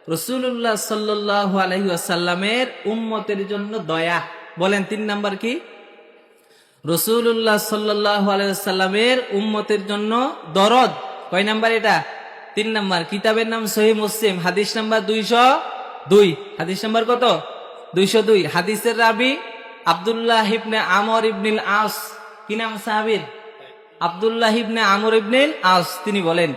রাসূলুল্লাহ সাল্লাল্লাহু আলাইহি ওয়াসাল্লামের উম্মতের জন্য দয়া। বলেন 3 নাম্বার কি? রাসূলুল্লাহ সাল্লাল্লাহু আলাইহি ওয়াসাল্লামের উম্মতের জন্য দরদ। কয় নাম্বার এটা? 3 নাম্বার। কিতাবের নাম সহিহ মুসলিম, হাদিস নাম্বার 202। হাদিস নাম্বার কত? 202। হাদিসের রাবি আব্দুল্লাহ ইবনে আমর ইবনুল আস। কি নাম সাহাবীর? আব্দুল্লাহ ইবনে আমর ইবনুল আস। তিনি বলেন,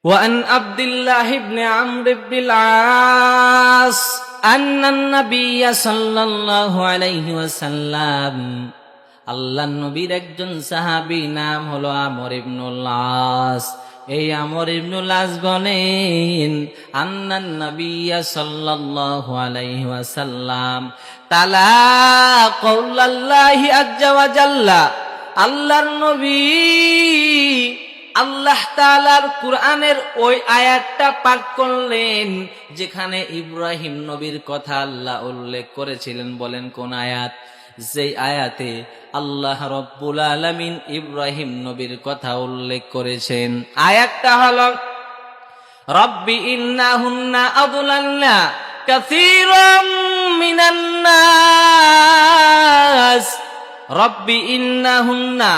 وعن عبد الله بن عمرو بن العاص أن النبي صلى الله عليه وسلم আল্লাহর নবীর একজন সাহাবী নাম হলো আমর ইবনুল আস। এই আমর ইবনুল আস বলেন, আন্নান নবিয়্য সাল্লাল্লাহু আলাইহি ওয়াসাল্লাম তালা কওলাল্লাহি আযজা ওয়া জাল্লা। আল্লাহর নবী আল্লাহ তাআলার কুরআনের ওই আয়াতটা পাঠ করলেন যেখানে ইব্রাহিম নবীর কথা আল্লাহ উল্লেখ করেছিলেন। বলেন কোন আয়াত? যেই আয়াতে আল্লাহ রব্বুল আলামিন ইব্রাহিম নবীর কথা উল্লেখ করেছেন। আয়াতটা হলো, রব্বি ইন্নাহুন্না আদলালনা কাসীরাম মিনান নাস। রব্বি ইন্নাহুন্না,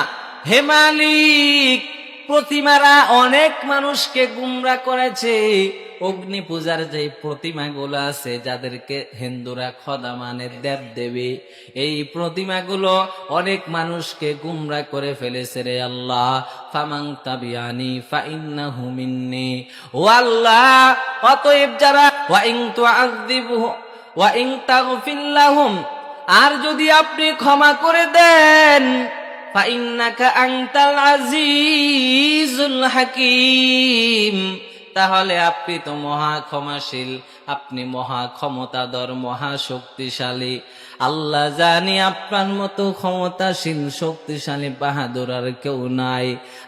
হে মালিক, প্রতিমারা অনেক মানুষকে গুমরা করেছে। অগ্নি পূজার যে প্রতিমাগুলো আছে, যাদেরকে হিন্দুরা খোদা মানে, দেব দেবী, এই প্রতিমাগুলো অনেক মানুষকে গুমরা করে ফেলেছে রে আল্লাহ। ফামান তাবিয়ানি ফাইন্নাহু মিন্নি। ও আল্লাহ, অতএব যারা ওয়া ইন তুআযিবহু ওয়া ইন তাগফির লাহুম, আর যদি আপনি ক্ষমা করে দেন, ফাইন্নাকা আনতাল আজিজুল হাকীম, তাহলে আপনি তো মহা ক্ষমাশীল, আপনি মহা ক্ষমতাধর, মহা শক্তিশালী। আল্লাহ জানি আপনার মতো ক্ষমতাশীল, শক্তিশালী, বাহাদুর আর কেউ নাই।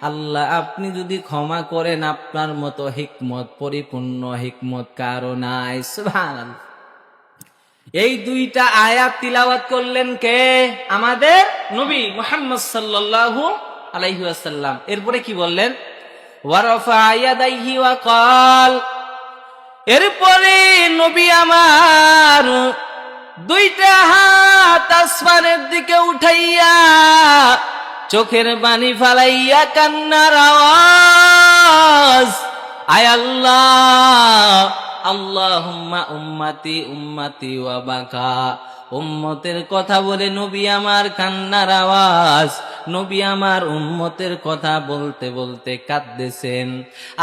আল্লাহ, আপনি যদি ক্ষমা করেন, আপনার মতো হিকমত, পরিপূর্ণ হিকমত কারো নাই। সুবহানাল্লাহ। এই দুইটা আয়াত তিলাওয়াত করলেন কে? আমাদের নবী মুহাম্মদ সাল্লাল্লাহু আলাইহি ওয়াসাল্লাম। এরপরে কি বললেন? ওয়ারাফা ইয়াদাইহি ওয়া ক্বাল। এরপরে নবী আমার দুইটা হাত আসমানের দিকে উঠাইয়া চোখের পানি ফালাইয়া কান্নার আওয়াজ, আয় আল্লাহ, আল্লাহুম্মা উম্মতি উম্মতি ওয়া বাকা। উম্মতের কথা বলে নবী আমার কান্নার আওয়াজ। নবী আমার উম্মতের কথা বলতে বলতে কাঁদতেছেন,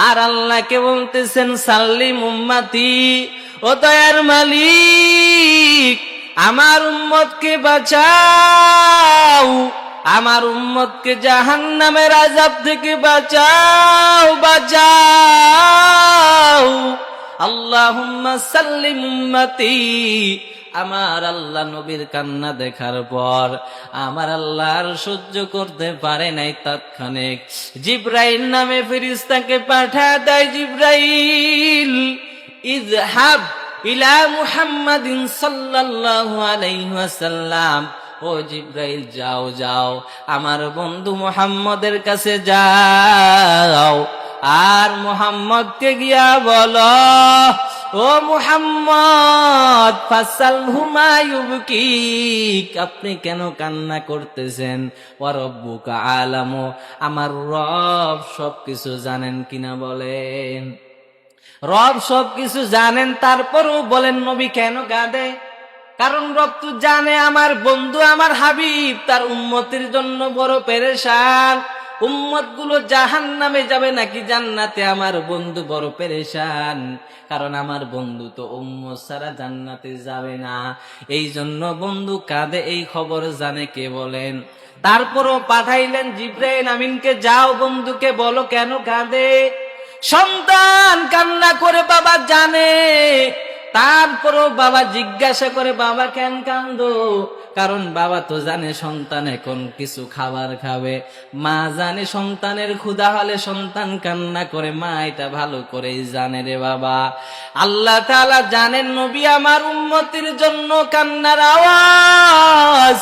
আর আল্লাহকে বলতেছেন, সাল্লিম উম্মতি, ও দয়ার মালিক, আমার উম্মতকে বাঁচাও, আমার উম্মতকে জাহান্নামের আযাব থেকে বাঁচাও, বাঁচাও। আল্লাহুম্মা সাল্লিম উম্মতি। আমার আল্লাহ নবীর কান্না দেখার পর আমার আল্লাহ আর সহ্য করতে পারে নাই। তৎক্ষণিক জিবরাইল নামে ফেরেশতাকে পাঠায় দেয়। জিবরাইল, ইযহাব ইলা মুহাম্মাদিন সাল্লাল্লাহু আলাইহি ওয়াসাল্লাম। ও জিবরাইল, যাও যাও, আমার বন্ধু মুহাম্মদের কাছে যাও, আর মুহাম্মদকে গিয়া বলো, ও মুহাম্মদ, ফাসালহু মা ইউবকিক, আপনি কেন কান্না করতেছেন? ওয়া রাব্বুকা আলামু, আমার রব সবকিছু জানেন কিনা বলেন। রব সবকিছু জানেন, তারপরও বলেন নবী কেন কাঁদে? কারণ রব তো জানে আমার বন্ধু, আমার হাবিব, তার উম্মতের জন্য বড় পেরেশান। উম্মত গুলো জাহান্নামে যাবে নাকি জান্নাতে, আমার বন্ধু বড় পেরেশান। কারণ আমার বন্ধু তো উম্মত ছাড়া জান্নাতে যাবে না। এই জন্য বন্ধু কাঁদে। এই খবর জানে কে বলেন? তারপরও পাঠাইলেন জিবরাইল আমিনকে, যাও বন্ধুকে বলো কেন কাঁদে। সন্তান কান্না করে বাবা জানে, তারপরও বাবা জিজ্ঞাসা করে, বাবা কেন কান্দো? কারণ বাবা তো জানে সন্তান এখন কিছু খাবার খাবে। মা জানে সন্তানের ক্ষুধা হলে সন্তান কান্না করে, মা এটা ভালো করেই জানে রে বাবা। আল্লাহ তাআলা জানেন নবী আমার উম্মতের জন্য কান্নার আওয়াজ।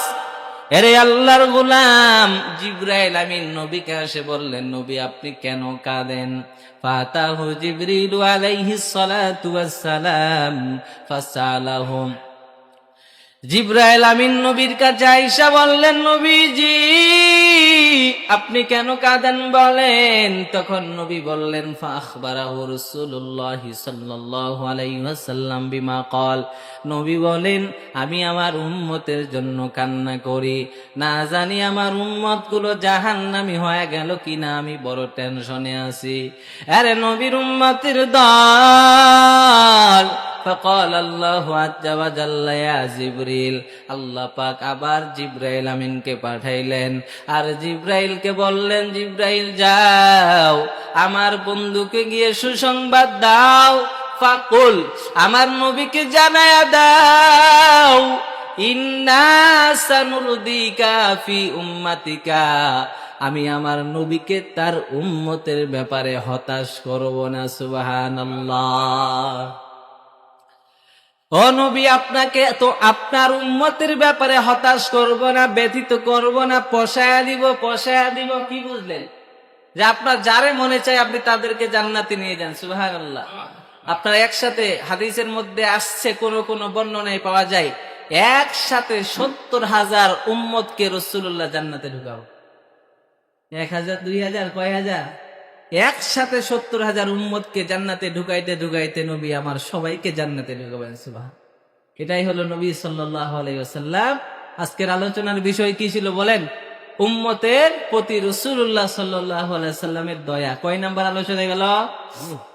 এরে আল্লাহর গোলাম জিবরাইল আমিন নবীকে এসে বললেন, নবী আপনি কেন কাঁদেন? ফাতাহু জিবরিল আলাইহিস সালাতু ওয়াস সালাম ফাসালাহুম। জিবরাইল আমিন নবীর কাছে আয়েশা বললেন, নবীজি আপনি কেন কাঁদেন বলেন। তখন নবী বললেন, ফাখবারাহু রাসূলুল্লাহ সাল্লাল্লাহু আলাইহি ওয়াসাল্লাম বিমা ক্বাল। নবী বলেন, আমি আমার উম্মতের জন্য কান্না করি, না জানি আমার উম্মতগুলো জাহান্নামী হয়ে গেল কিনা, আমি বড় টেনশনে আছি। আরে নবীর উম্মতের দল। فقال الله عز وجل يا জিবরিল, আল্লাহ পাক আবার জিবরাইল আমিনকে পাঠাইলেন, আর জিবরাইলকে বললেন, জিবরাইল যাও আমার বন্ধুকে গিয়ে সুসংবাদ দাও, ফাকুল আমার নবীকে জানায়া দাও, ইন্না সানুরদিকা ফি উম্মাতিকা, আমি আমার নবীকে তার উম্মতের ব্যাপারে হতাশ করব না। সুবহানাল্লাহ। ও নবী আপনাকে তো আপনার উম্মতের ব্যাপারে হতাশ করব না, ব্যথিত করব না, পশায়া দিব। কি বুঝলেন? যে আপনার যারে মনে চায় আপনি তাদেরকে জান্নাতে নিয়ে যান। সুবহানাল্লাহ। আপনার একসাথে হাদিসের মধ্যে আসছে, কোন কোন বর্ণনায় পাওয়া যায় একসাথে 70,000 উম্মতকে রাসূলুল্লাহ জান্নাতে ঢুকাবো। 1,000 2,000 কয় হাজার? একসাথে 70,000 উম্মতকে জান্নাতে ঢুকাইতে ঢুকাইতে নবী আমার সবাইকে জান্নাতে ঢুকাবেন। সুবহান। এটাই হলো নবী সাল্লাল্লাহু আলাইহি ওয়াসাল্লাম। আজকের আলোচনার বিষয় কি ছিল বলেন? উম্মতের প্রতি রাসূলুল্লাহ সাল্লাল্লাহু আলাইহি ওয়াসাল্লামের দয়া। কয় নাম্বার আলোচনা গেল?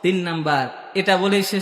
3 নাম্বার। এটা বলেই শেষ